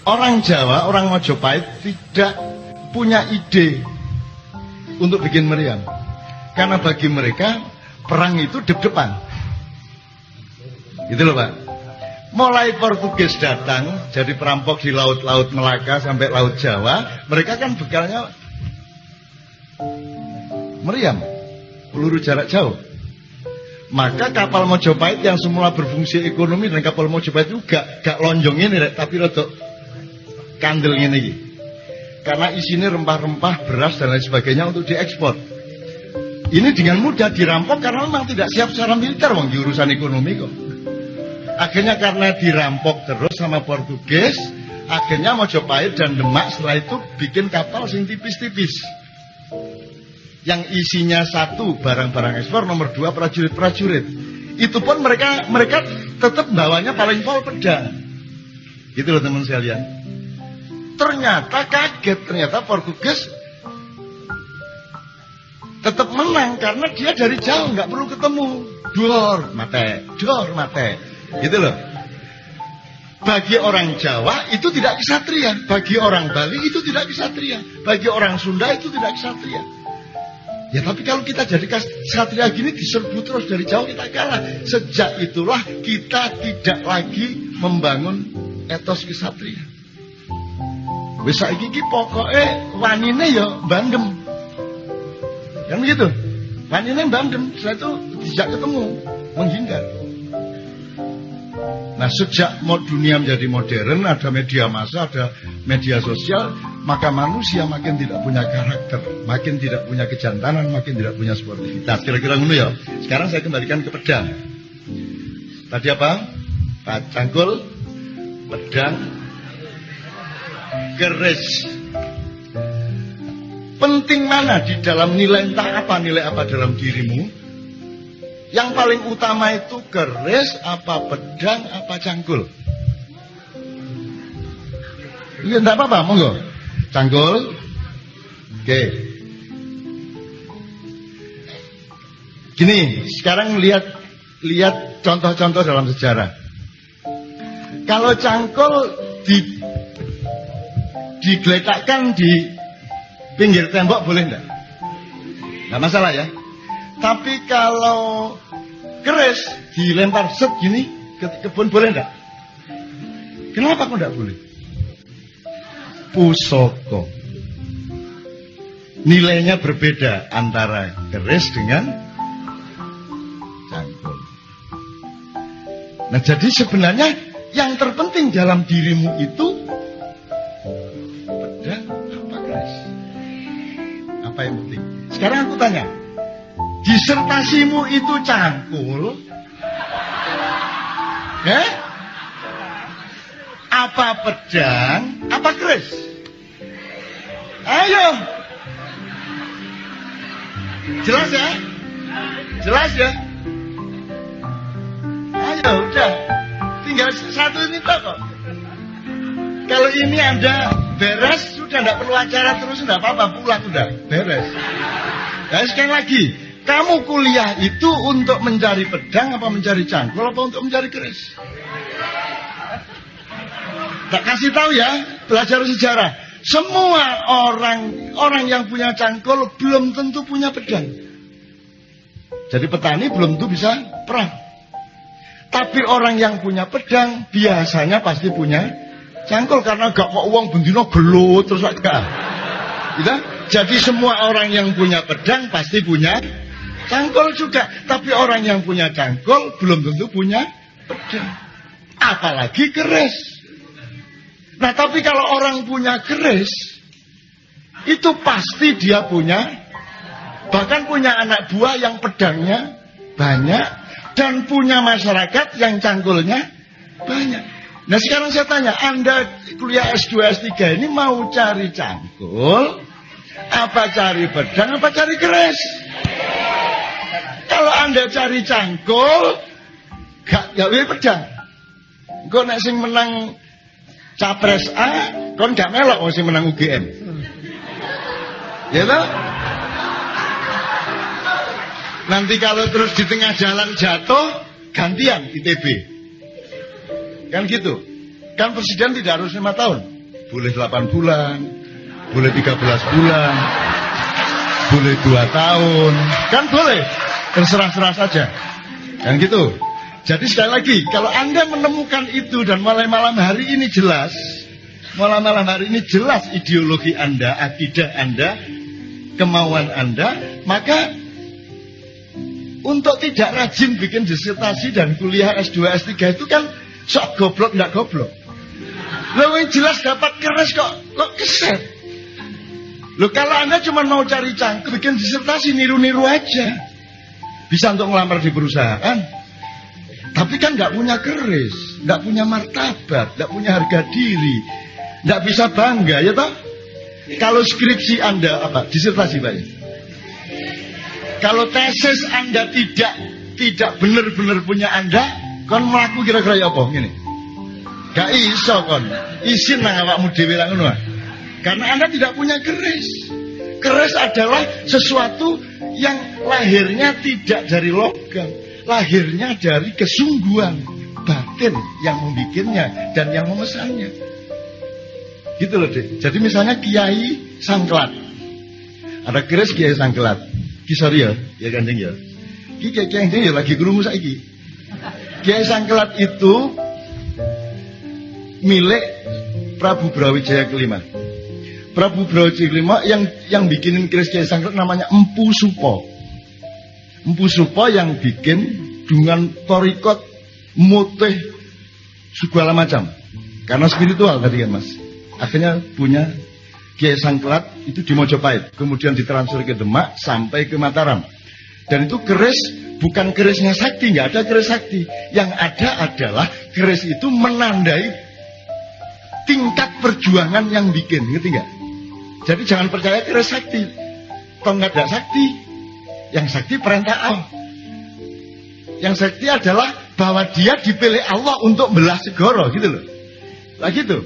Orang Jawa, orang Mojopahit tidak punya ide untuk bikin meriam. Karena bagi mereka perang itu deg-degan. Gitu loh Pak. Mulai Portugis datang jadi perampok di laut-laut Melaka sampai Laut Jawa, mereka kan bekalnya meriam, peluru jarak jauh. Maka kapal Mojopahit yang semula berfungsi ekonomi dan kapal Mojopahit itu gak lonjong ini, tapi rotok kandel ini. Karena isinya rempah-rempah, beras dan lain sebagainya untuk diekspor. Ini dengan mudah dirampok karena memang tidak siap secara militer di urusan ekonomi kok. Akhirnya karena dirampok terus sama Portugis, akhirnya Mojopahit dan Demak setelah itu bikin kapal sing tipis-tipis. Yang isinya satu barang-barang ekspor, nomor 2 prajurit-prajurit. Itu pun mereka tetap bawanya paling pol pedang. Gitu loh teman sekalian. Ternyata kaget, ternyata Portugis tetap menang karena dia dari jauh nggak perlu ketemu. Dor mate, gitu loh. Bagi orang Jawa itu tidak kesatria, bagi orang Bali itu tidak kesatria, bagi orang Sunda itu tidak kesatria. Ya tapi kalau kita jadi kesatria gini diserbu terus dari jauh kita kalah. Sejak itulah kita tidak lagi membangun etos kesatria. Wis saiki iki pokoke wanine ya bandem. Kan begitu. Wanine bandem, setelah itu tidak ketemu, menghindar. Nah, sejak dunia menjadi modern, ada media massa, ada media sosial, maka manusia makin tidak punya karakter, makin tidak punya kejantanan, makin tidak punya sportivitas. Kira-kira ngono ya. Sekarang saya kembalikan ke pedang. Tadi apa? Cangkul, pedang, keris. Penting mana di dalam nilai entah apa, nilai apa dalam dirimu? Yang paling utama itu keris, apa pedang, apa cangkul? Iya, enggak apa-apa, monggo. Cangkul. Oke. Gini, sekarang lihat contoh-contoh dalam sejarah. Kalau cangkul digeletakkan di pinggir tembok boleh enggak? Enggak masalah ya. Tapi kalau keris dilempar set gini ke kebun boleh enggak? Kenapa kok enggak boleh? Pusaka. Nilainya berbeda antara keris dengan cangkul. Nah, jadi sebenarnya yang terpenting dalam dirimu itu pedang apa keris? Apa yang penting? Sekarang aku tanya, disertasimu itu cangkul? Apa pedang? Apa keris? Ayo. Jelas ya? Jelas ya? Ayo, udah. Tinggal satu ini kok. Kalau ini Anda beres, sudah tidak perlu acara terus, tidak apa-apa, pulang udah, beres. Dan sekali lagi, kamu kuliah itu untuk mencari pedang apa mencari cangkul apa untuk mencari keris? Tak kasih tahu ya, belajar sejarah. Semua orang yang punya cangkul belum tentu punya pedang. Jadi petani belum tentu bisa perang. Tapi orang yang punya pedang biasanya pasti punya cangkul karena gak kok uang bendino gelut terus gak. Gitu? Jadi semua orang yang punya pedang pasti punya cangkul juga. Tapi orang yang punya cangkul belum tentu punya pedang. Apalagi keris. Nah tapi kalau orang punya keris, itu pasti dia punya, bahkan punya anak buah yang pedangnya banyak, dan punya masyarakat yang cangkulnya banyak. Nah sekarang saya tanya, Anda kuliah S2, S3 ini mau cari cangkul, apa cari pedang, apa cari keris? Kalau Anda cari cangkul, gak boleh pedang. Kau nek sing menang Capres A, kon gak melok mesti menang UGM. Ya toh? Nanti kalau terus di tengah jalan jatuh, gantian ITB. Kan gitu. Kan presiden tidak harus 5 tahun. Boleh 8 bulan, boleh 13 bulan, boleh 2 tahun. Kan boleh, terserah-serah saja. Kan gitu. Jadi sekali lagi, kalau Anda menemukan itu dan malam hari ini jelas, malam hari ini jelas ideologi Anda, akidah Anda, kemauan Anda, maka untuk tidak rajin bikin disertasi dan kuliah S2, S3 itu kan sok goblok, enggak goblok. Loh yang jelas dapat keras kok keset. Loh kalau Anda cuma mau cari cangkir, bikin disertasi niru-niru aja. Bisa untuk ngelamar di perusahaan. Tapi kan nggak punya keris, nggak punya martabat, nggak punya harga diri, nggak bisa bangga, ya toh? Kalau skripsi Anda apa? Disertasi Pak. Kalau tesis Anda tidak benar-benar punya Anda, kon melaku kira-kira ya apa? Gini, gak iso kon, isin nang awakmu dhewe lah ngono. Karena Anda tidak punya keris. Keris adalah sesuatu yang lahirnya tidak dari logam. Lahirnya dari kesungguhan batin yang membikinnya dan yang memesannya. Gitu loh Dek. Jadi misalnya Kiai Sangkelat. Ada keris Kiai Sangkelat. Ki sorry ya Kanjeng ya. Ki Kiai Kanjeng ya lagi krungu saiki. Kiai Sangkelat itu milik Prabu Brawijaya kelima. Prabu Brawijaya kelima yang bikinin keris Kiai Sangkelat namanya Empu Supo. Empu Supo yang bikin dengan torikot, motif segala macam. Karena spiritual tadi kan Mas. Akhirnya punya Kiai Sangkelat itu di Mojopahit. Kemudian ditransfer ke Demak sampai ke Mataram. Dan itu keris bukan kerisnya sakti, nggak ada keris sakti. Yang ada adalah keris itu menandai tingkat perjuangan yang bikin, ngerti nggak? Jadi jangan percaya keris sakti. Kalau nggak ada sakti, yang sakti perintah Allah. Yang sakti adalah bahwa dia dipilih Allah untuk belah segoro gitu loh. Lah gitu.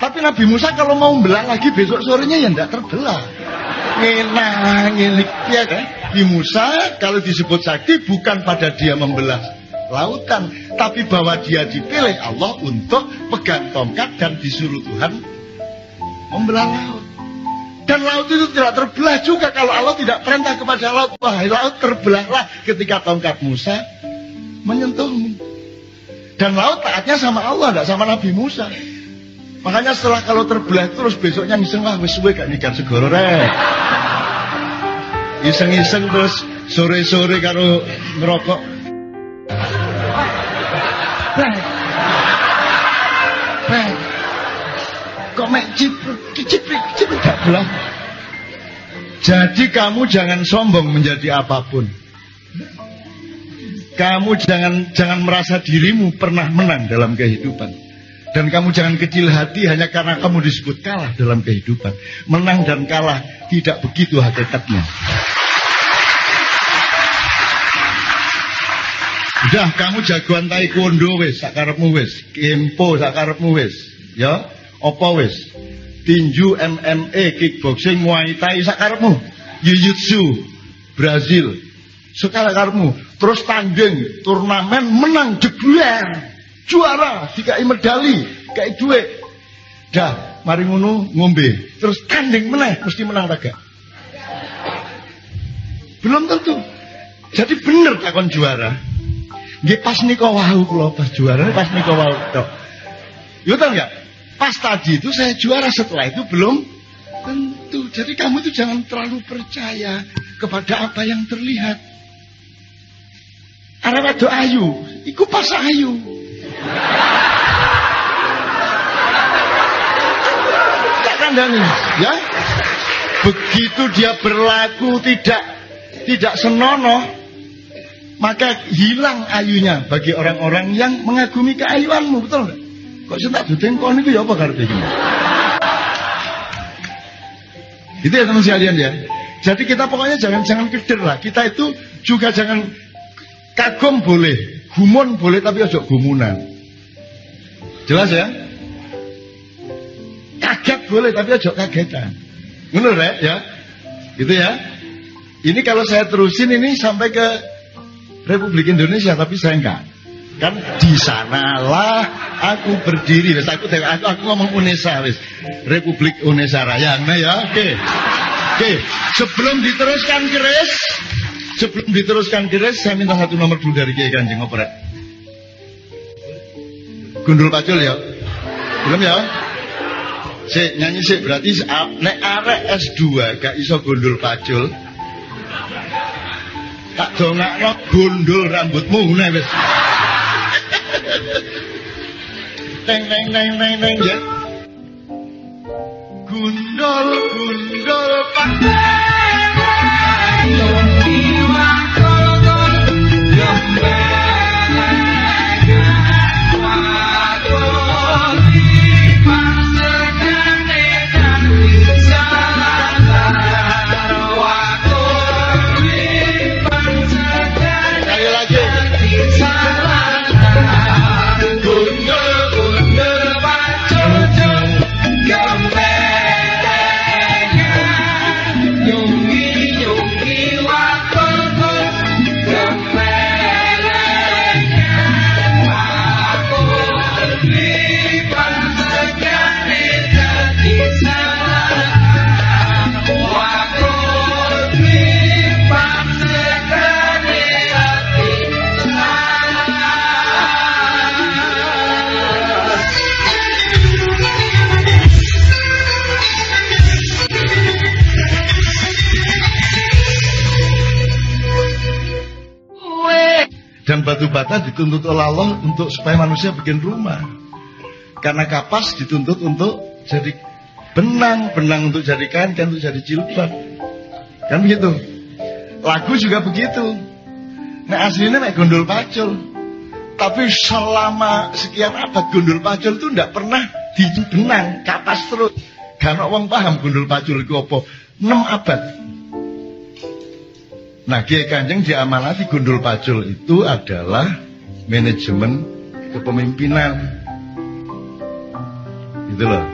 Tapi Nabi Musa kalau mau belah lagi besok sorenya ya enggak terbelah. Ngilik ya kan? Nabi Musa kalau disebut sakti bukan pada dia membelah lautan, tapi bahwa dia dipilih Allah untuk pegang tongkat dan disuruh Tuhan membelah laut. Dan laut itu tidak terbelah juga kalau Allah tidak perintah kepada laut. Wahai laut terbelahlah ketika tongkat Musa menyentuhmu. Dan laut taatnya sama Allah, tidak sama Nabi Musa. Makanya setelah kalau terbelah terus besoknya ngiseng, wah wis suwe gak nyikat segoro rek. Iseng-iseng terus sore-sore karo ngerokok. Kok mek ciprik gak belah. Jadi kamu jangan sombong menjadi apapun. Kamu jangan merasa dirimu pernah menang dalam kehidupan. Dan kamu jangan kecil hati hanya karena kamu disebut kalah dalam kehidupan. Menang dan kalah tidak begitu hakikatnya. Udah kamu jagoan taekwondo wis, sakarepmu wis, kempo sakarepmu wis, ya. Apa wis? Tinju, MMA, kickboxing, Muay Thai sakarepmu. Jiu-jitsu, Brazil. Sakarepmu. Terus tanding, turnamen menang jebler. Juara, dikai medali, dikai duit. Dah, mari ngono ngombe. Terus tanding meneh, mesti menang raga. Belum tentu. Jadi bener takon juara. Nggih pas nika wau kula pas juara, pas nika wau tok. Yo tau enggak? Pas tadi itu saya juara, setelah itu belum tentu. Jadi kamu itu jangan terlalu percaya kepada apa yang terlihat. Arep ado ayu, iku pas ayu. Tak kandani, ya. Begitu dia berlaku tidak senonoh, maka hilang ayunya bagi orang-orang yang mengagumi keayuanmu, betul enggak? Kok sentak dutengkon itu ya apa karepe iki? Itu ya teman sekalian ya. Jadi kita pokoknya jangan keder lah. Kita itu juga jangan kagum boleh, gumun boleh tapi ojo gumunan. Jelas ya? Kaget boleh tapi ojo kagetan. Ngono rek ya? Gitu ya. Ini kalau saya terusin ini sampai ke Republik Indonesia, tapi saya enggak. Kan di sanalah aku berdiri. Wis aku ngomong Unesa wis. Republik Unesa Raya. Nah ya, oke. Sebelum diteruskan keris, saya minta satu nomor dulu dari Kiai Kanjeng Oprek. Gundul pacul ya. Belum ya? Nyanyi sik berarti nek arek S2 gak iso gundul pacul. Tak dongakno gundul rambutmu ngene wis. Teng ya. Gundul pacul. Dan batu bata dituntut oleh Allah untuk supaya manusia bikin rumah. Karena kapas dituntut untuk jadi benang untuk jadi kain, untuk jadi jilbab. Kan begitu. Lagu juga begitu. Nah aslinya mek gundul pacul. Tapi selama sekian abad gundul pacul itu tidak pernah benang, kapas terus. Karena orang paham gundul pacul itu apa? 6 abad. Nah, Kiai Kanjeng diamanati gundul pacul itu adalah manajemen kepemimpinan. Gitu loh.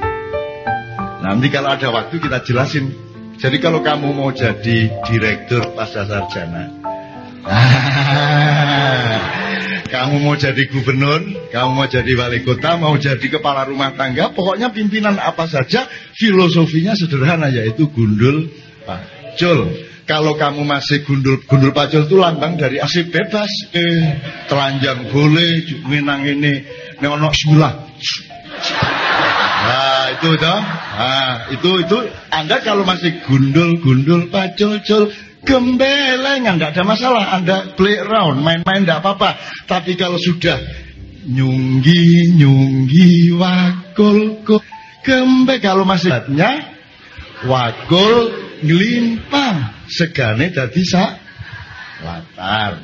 Nanti kalau ada waktu kita jelasin. Jadi kalau kamu mau jadi direktur pasca sarjana, kamu mau jadi gubernur, kamu mau jadi wali kota, mau jadi kepala rumah tangga, pokoknya pimpinan apa saja, filosofinya sederhana, yaitu gundul pacul. Kalau kamu masih gundul pacul itu lambang dari asik bebas. Telanjang boleh, minang ini, neonok sebelah. Nah, itu toh. Nah, itu Anda kalau masih gundul pacul, gembelengan enggak ada masalah. Anda play around, main-main enggak apa-apa. Tapi kalau sudah nyunggi wakul gembe, kalau masih wakul ngelimpang segane dadi latar.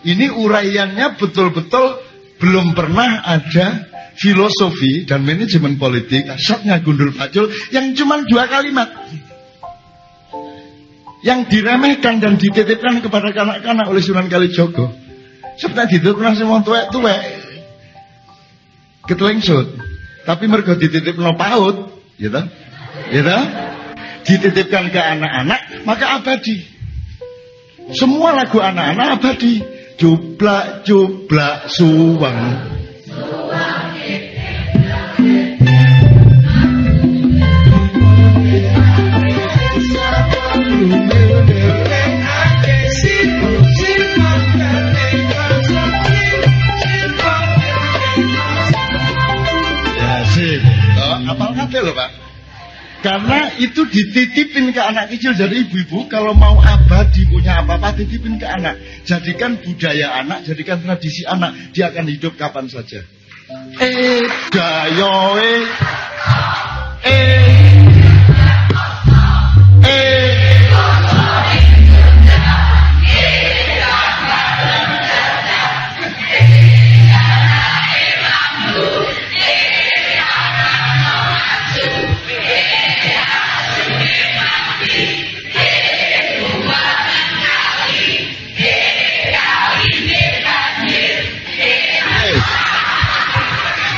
Ini uraiannya betul-betul belum pernah ada filosofi dan manajemen politik asatnya gundul pacul yang cuma 2 kalimat yang diremehkan dan dititipkan kepada kanak-kanak oleh Sunan Kalijogo. Sebenarnya dititipkan semua tuwek-tuwek ketelengsut, tapi mergo dititipno paut, gitu. Dititipkan ke anak-anak, maka abadi. Semua lagu anak-anak abadi. Jublak suwang. Apal kabeh lho, Pak. Karena itu dititipin ke anak kecil dari ibu-ibu. Kalau mau abadi punya apa-apa, titipin ke anak. Jadikan budaya anak, jadikan tradisi anak. Dia akan hidup kapan saja.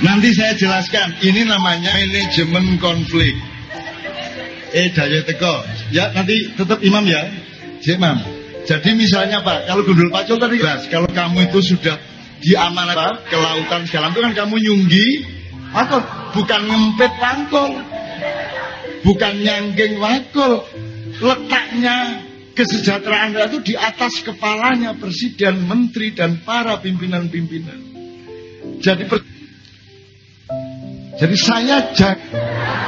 Nanti saya jelaskan. Ini namanya manajemen konflik. Daya teko. Ya nanti tetap imam ya. Si imam. Jadi misalnya Pak, kalau gundul pacul tadi jelas, kalau kamu itu sudah diamanat ke lautan segala itu kan kamu nyunggi, atau bukan ngempet pangkol, bukan nyangking wakul, letaknya kesejahteraan rakyat itu di atas kepalanya presiden, menteri dan para pimpinan-pimpinan. Jadi saya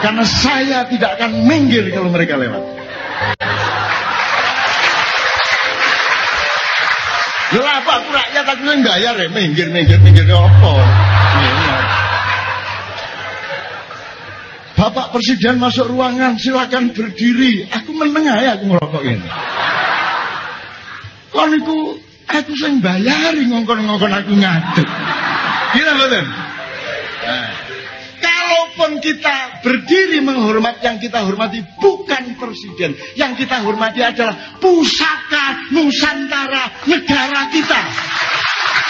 karena saya tidak akan minggir kalau mereka lewat. Lah Pak, rakyat aku yang bayar ya, minggir ke apa? Bapak Presiden masuk ruangan, silakan berdiri. Aku menengah ya, aku ngerokok ini. Kon iku aku sing bayari ngongkon-ngongkon aku ngadeg. Gila betul? Nah, kalaupun kita berdiri menghormat, yang kita hormati bukan presiden, yang kita hormati adalah pusaka Nusantara negara kita.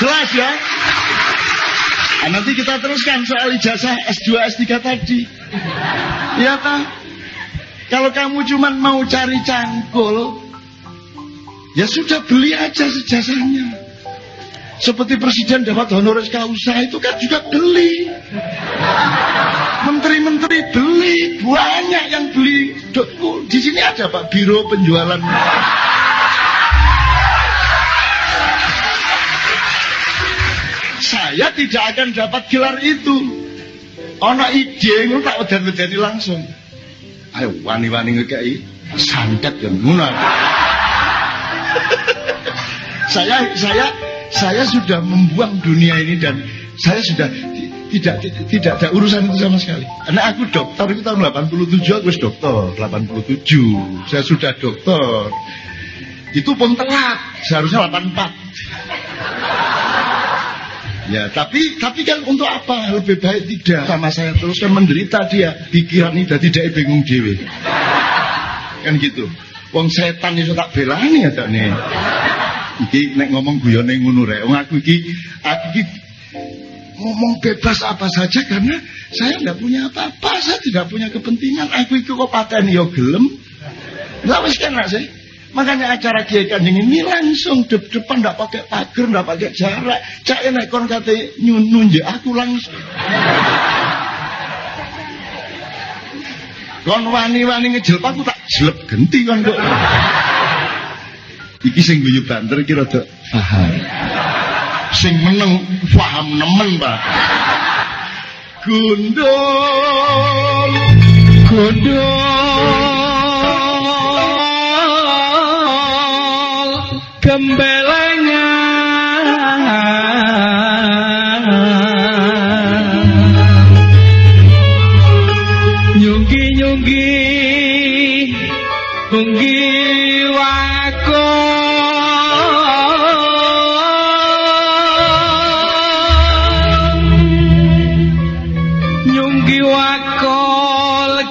Jelas ya? Nah, nanti kita teruskan soal ijazah S2, S3 tadi. Iya kan? Kalau kamu cuma mau cari cangkul, ya sudah beli aja ijazahnya. Seperti presiden dapat honoris causa itu kan juga beli. Menteri-menteri beli, banyak yang beli. Di sini ada Pak biro penjualan. Saya tidak akan dapat gelar itu. Ono ide ngono tak wedan-wedani langsung. Ayo wani-wani ngekei santet kan ngono. Saya sudah membuang dunia ini dan saya sudah tidak ada urusan itu sama sekali. Karena aku dokter itu tahun 87, aku dokter 87. Saya sudah dokter. Itu pun telat, seharusnya 84. Ya, tapi kan untuk apa? Lebih baik tidak sama saya teruskan menderita dia. Pikiran ini tidak bingung dewe. Kan gitu. Wong setan itu tak belani ya tak nih. Iki nek ngomong guyone ngono rek. Wong aku iki ngomong bebas apa saja karena saya tidak punya apa-apa, saya tidak punya kepentingan. Aku iki kok pateni yo gelem. Lah wis kena sih. Makanya acara Kiai Kanjeng ini langsung depan, tidak pakai pagar, tidak pakai jarak. Cak enak kon kate nunjuk aku langsung. Kon wani-wani ngejelp aku tak jelep genti kon kok. Iki sing guyu banter iki rada paham. Sing meneng paham nemen, Pak. Gundul gemblengan nyunggi wako nyunggi wakol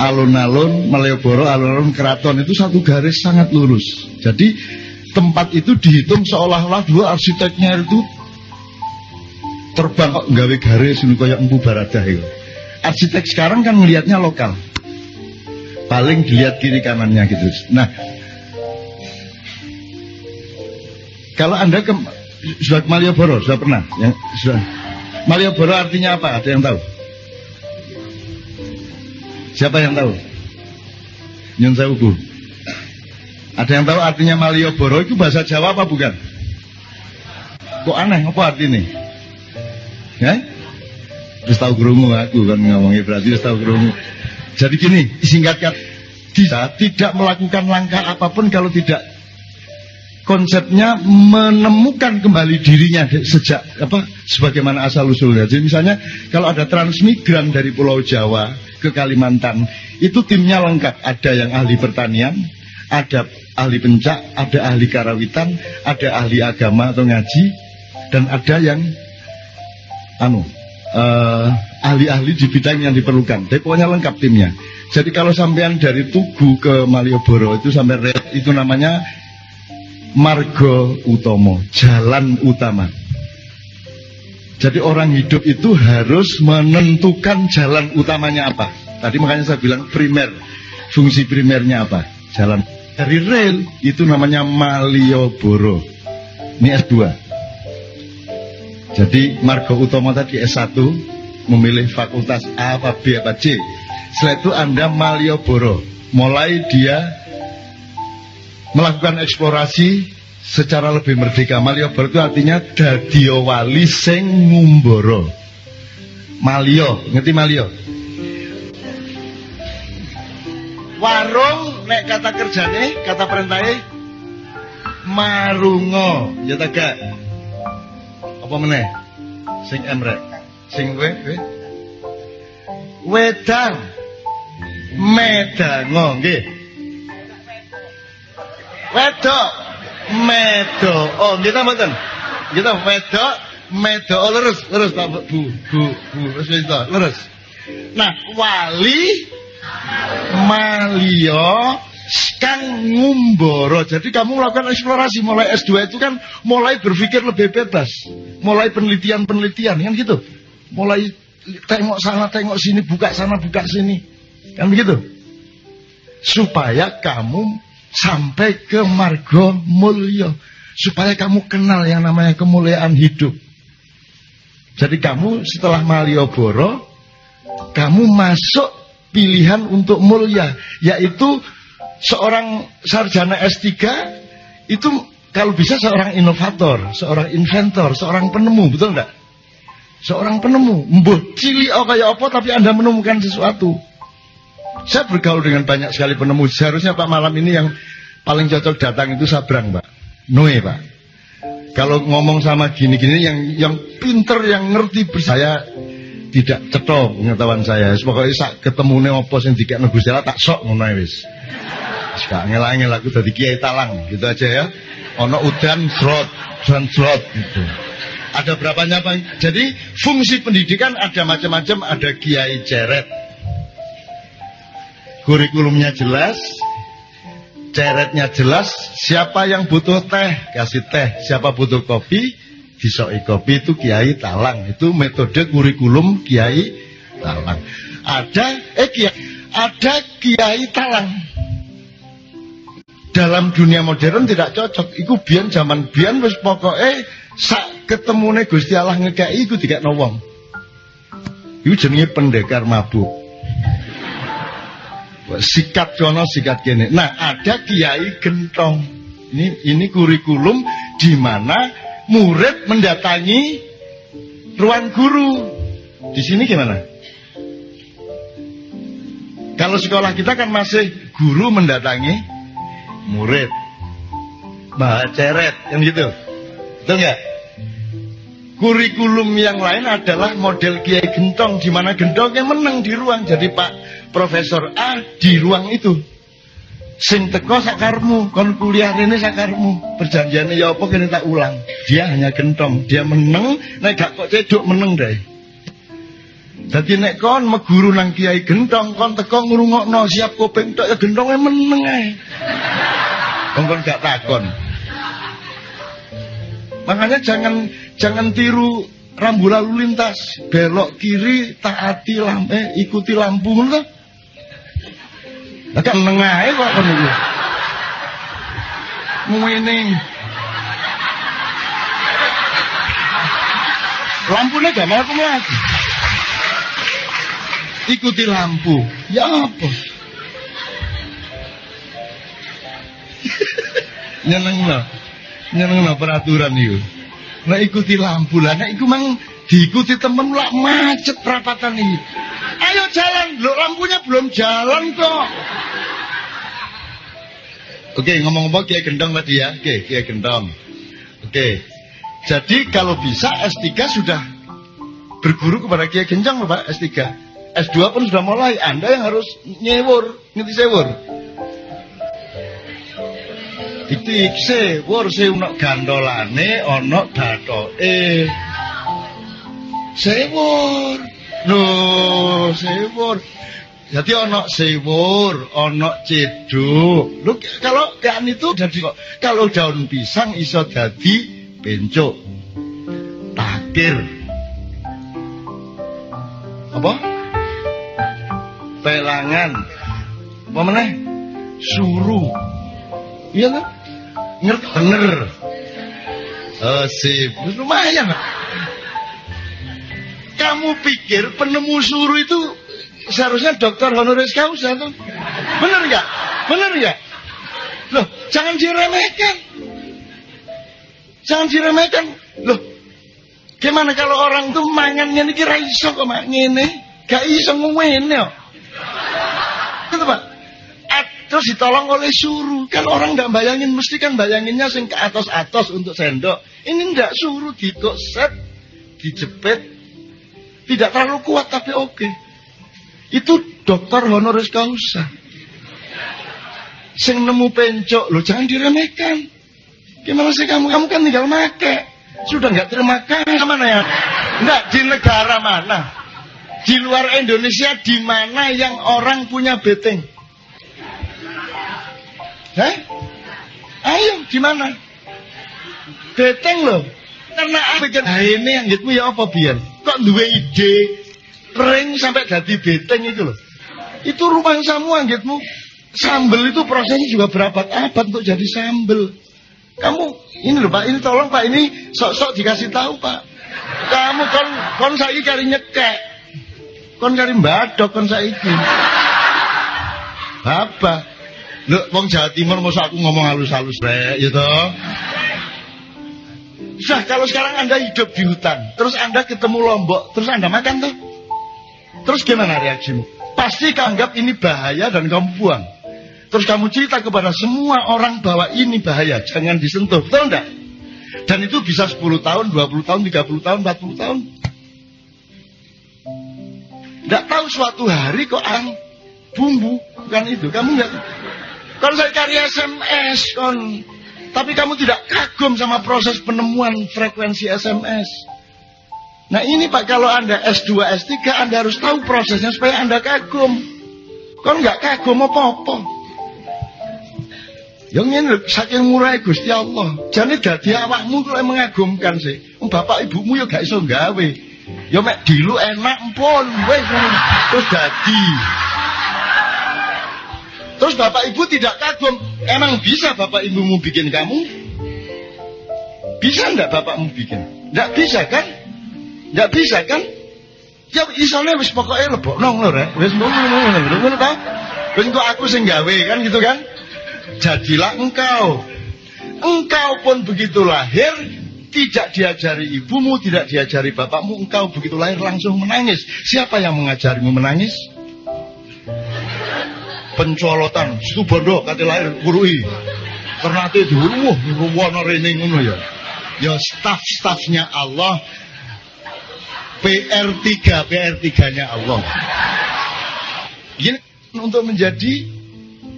alun-alun Malioboro, alun-alun keraton itu satu garis sangat lurus. Jadi tempat itu dihitung seolah-olah dua arsiteknya itu terbang kok nggawe garis ini kayak empu baradah itu. Arsitek sekarang kan melihatnya lokal. Paling dilihat kiri kanannya gitu. Nah, kalau Anda sudah ke Malioboro, sudah pernah? Sudah. Malioboro artinya apa? Ada yang tahu? Siapa yang tahu? Nyun sewu. Ada yang tahu artinya Malioboro itu bahasa Jawa apa bukan? Kok aneh, apa artinya? Ya? Terus tahu kerungu aku kan ngomongnya berarti terus tahu kerungu. Jadi gini, singkatkan, kita tidak melakukan langkah apapun kalau tidak konsepnya menemukan kembali dirinya sejak sebagaimana asal usulnya. Jadi misalnya kalau ada transmigran dari Pulau Jawa ke Kalimantan, itu timnya lengkap. Ada yang ahli pertanian, ada ahli pencak, ada ahli karawitan, ada ahli agama atau ngaji, dan ada yang ahli-ahli di bidang yang diperlukan. Jadi pokoknya lengkap timnya. Jadi kalau sampean dari Tugu ke Malioboro itu sampai itu namanya marga utama, jalan utama. Jadi orang hidup itu harus menentukan jalan utamanya apa. Tadi makanya saya bilang primer, fungsi primernya apa? Jalan dari rel itu namanya Malioboro. Ini S2. Jadi marga utama tadi S1, memilih fakultas A apa B apa C. Setelah itu Anda Malioboro, mulai dia melakukan eksplorasi secara lebih merdeka. Malioboro itu artinya dadio wali sing ngumboro. Malio, ngerti Malio? Warung nek kata kerjane, kata perintahnya marungo, ya tegak. Apa meneh? Sing emrek, sing wedang, medango, nggih. Wedok, medo. Oh, kita mboten. Kita wedok, medo. Oh, lurus Pak Bu. Lurus. Nah, wali Malio kang ngumboro. Jadi kamu melakukan eksplorasi mulai S2 itu kan mulai berpikir lebih bebas. Mulai penelitian kan gitu. Mulai tengok sana, tengok sini, buka sana, buka sini. Kan begitu. Supaya kamu sampai ke marga mulya, supaya kamu kenal yang namanya kemuliaan hidup. Jadi kamu setelah Malioboro, kamu masuk pilihan untuk mulya, yaitu seorang sarjana S3 itu kalau bisa seorang inovator, seorang inventor, seorang penemu, betul enggak? Seorang penemu, mbuh cilik kayak apa tapi Anda menemukan sesuatu. Saya bergaul dengan banyak sekali penemu. Seharusnya Pak malam ini yang paling cocok datang itu Sabrang, Pak. Noe, Pak. Kalau ngomong sama gini-gini yang pinter, yang ngerti, saya tidak cetok pengetahuan saya. Pokoknya sak ketemune apa sing dikekno Gusti Allah tak sok ngono wis. Wis gak ngel-ngel aku dadi kiai talang, gitu aja ya. Ono udan slot gitu. Ada berapanya Pak? Jadi fungsi pendidikan ada macam-macam, ada kiai ceret. Kurikulumnya jelas, ceretnya jelas, siapa yang butuh teh, kasih teh, siapa butuh kopi, disoki kopi, itu kiai talang. Itu metode kurikulum kiai talang. Ada kiai talang. Dalam dunia modern tidak cocok. Iku biyen zaman biyen wis pokoke sak ketemune Gusti Allah ngekeki iku dikekno wong. Iku jenenge pendekar mabuk. Sikat kono sikat kene. Nah, ada kiai gentong. Ini kurikulum di mana murid mendatangi ruang guru. Di sini gimana? Kalau sekolah kita kan masih guru mendatangi murid. Mbah ceret kan gitu. Betul nggak? Kurikulum yang lain adalah model kiai gentong, di mana gentongnya menang di ruang. Jadi Pak Profesor A di ruang itu. Sing teko sakarmu, kon kuliah rene sakarmu. Perjanjiane ya apa kene tak ulang. Dia hanya gentong, dia meneng, nek gak kok cedok meneng deh. Dadi nek kon meguru nang kiai gentong, kon teko ngrungokno siap kuping tok ya gentonge meneng ae. Kon gak takon. Makanya jangan tiru rambu lalu lintas, belok kiri taati lampu, ikuti lampu ngono. Lah kan nengahe kok ngono iki. Ngene. Lampune gak mau lagi. Ikuti lampu. Ya apa? Nyenengno peraturan itu. Nah ikuti lampu lah. Nah iku mang diikuti temen lah macet perapatan ini. Ayo jalan, lo lampunya belum jalan kok. Oke, ngomong-ngomong Kiai Gendong tadi ya. Oke, Kiai Gendong. Oke. Jadi kalau bisa S3 sudah berguru kepada Kiai Gendong loh Pak, S3. S2 pun sudah mulai. Anda yang harus nyewur, ngerti sewur. Titik sewur ono gandolane, ono bathoke. Sewur. Loh, sewur. Jadi ono sewur, ono ceduk. Lu kalau kan itu jadi kok. Kalau daun pisang iso jadi bencuk. Takir. Apa? Pelangan. Apa meneh? Suru. Iya kan? Ngerti bener. Sip. Lumayan. Kamu pikir penemu suru itu seharusnya dokter honoris causa tuh? Bener nggak? Bener nggak? Loh, jangan diremehkan. Jangan diremehkan. Loh, gimana kalau orang tuh mangannya ini kira iso kok mak ngene? Gak iso ngene kok. Gitu Pak. Terus ditolong oleh suruh. Kan orang nggak bayangin, mesti kan bayanginnya sing ke atas-atas untuk sendok. Ini nggak suruh, dikosep, dijepit. Tidak terlalu kuat tapi oke. Itu dokter honoris causa. Sing nemu pencok, lo jangan diremehkan. Gimana sih kamu? Kamu kan tinggal make. Sudah nggak terima kasih mana ya? Nggak, di negara mana? Di luar Indonesia di mana yang orang punya beteng? Hah? Ayo, di mana? Beteng loh. Karena pikir, ini yang gitu ya apa biar? Kok dua ide ring sampai jadi beteng itu loh. Itu rumah semua gitu. Sambel itu prosesnya juga berabad-abad untuk jadi sambel. Kamu ini loh Pak, ini tolong Pak, ini sok-sok dikasih tahu Pak. Kamu kon saiki kari nyekek. Kon kari mbadok kon saiki. Apa? Lho wong Jawa Timur mosok aku ngomong halus-halus rek, ya toh. Nah, kalau sekarang Anda hidup di hutan, terus Anda ketemu lombok, terus Anda makan tuh. Terus gimana reaksimu? Pasti kamu anggap ini bahaya dan kamu buang. Terus kamu cerita kepada semua orang bahwa ini bahaya, jangan disentuh, betul enggak? Dan itu bisa 10 tahun, 20 tahun, 30 tahun, 40 tahun. Enggak tahu suatu hari kok bumbu, bukan itu. Kamu enggak. Kalau saya cari SMS, tapi kamu tidak kagum sama proses penemuan frekuensi SMS. Nah ini Pak, kalau Anda S2, S3, Anda harus tahu prosesnya supaya Anda kagum. Kon nggak kagum apa-apa. Yang ini saking murah Gusti Allah. Jadi dadi awakmu kok mengagumkan sih. Bapak ibumu ya gak iso gawe. Ya mek dilu enak pun, wis terus dadi. Terus bapak ibu tidak kagum. Emang bisa bapak ibumu bikin kamu? Bisa enggak bapakmu bikin? Enggak bisa kan? Enggak bisa kan? Ya isone wis pokoke lebokno ngono rek. Wis ngono ta? Wis kok aku sing gawe kan gitu kan? Jadilah engkau. Engkau pun begitu lahir tidak diajari ibumu, tidak diajari bapakmu, engkau begitu lahir langsung menangis. Siapa yang mengajarimu menangis? Pencolotan, situ bondo kate lahir kurui. Ternate dulu ruwono rene ngono ya. Ya staf-stafnya Allah. PR3-nya Allah. Ini untuk menjadi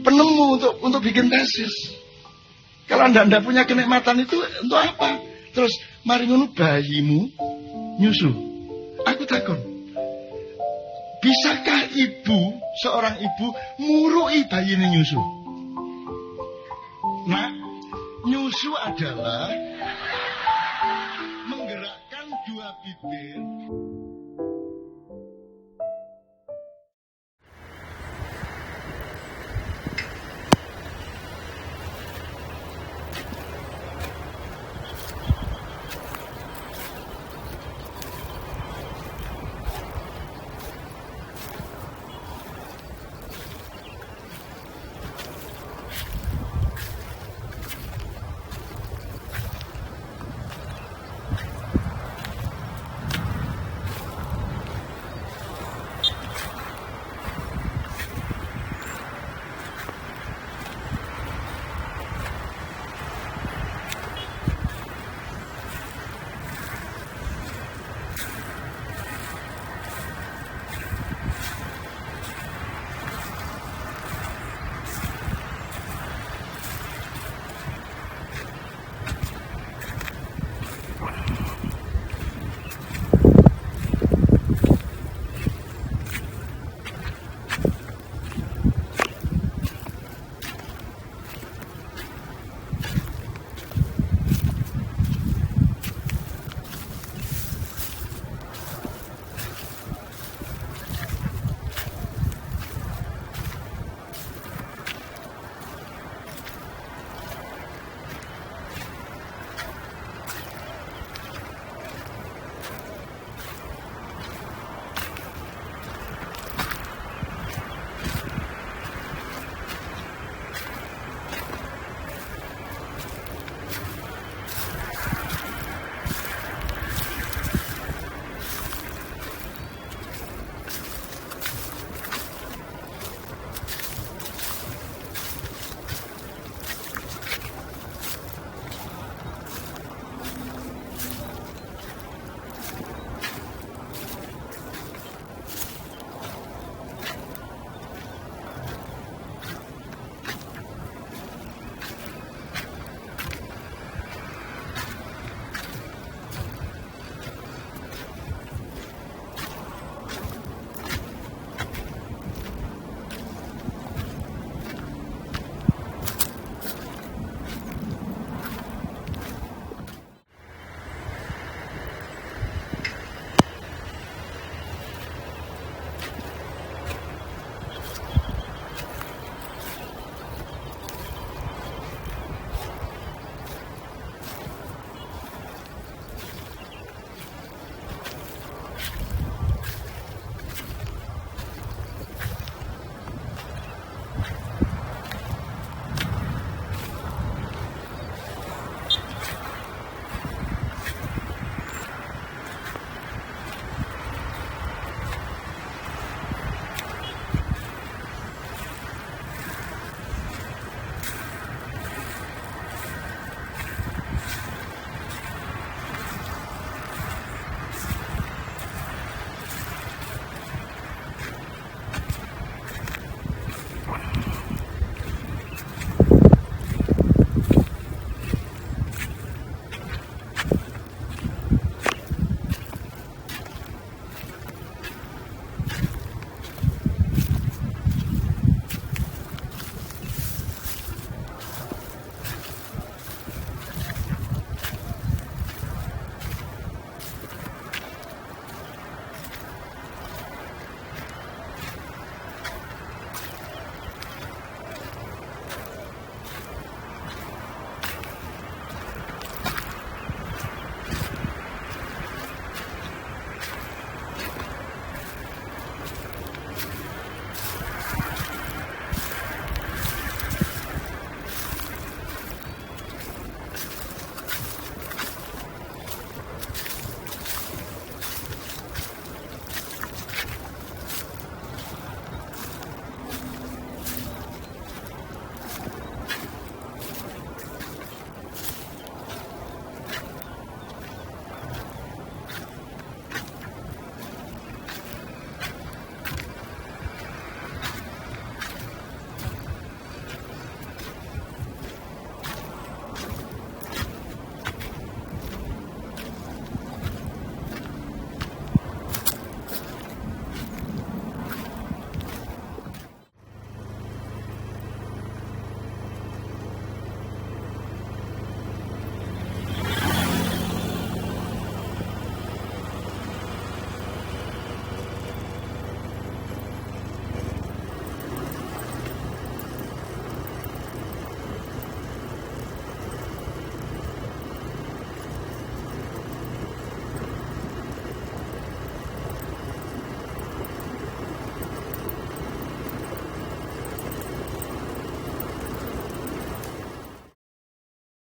penemu, untuk bikin tesis. Kalau Anda punya kenikmatan itu untuk apa? Terus mari ngono bayimu nyusu. Aku takon. Bisakah seorang ibu murui bayi ini nyusu? Nah, nyusu adalah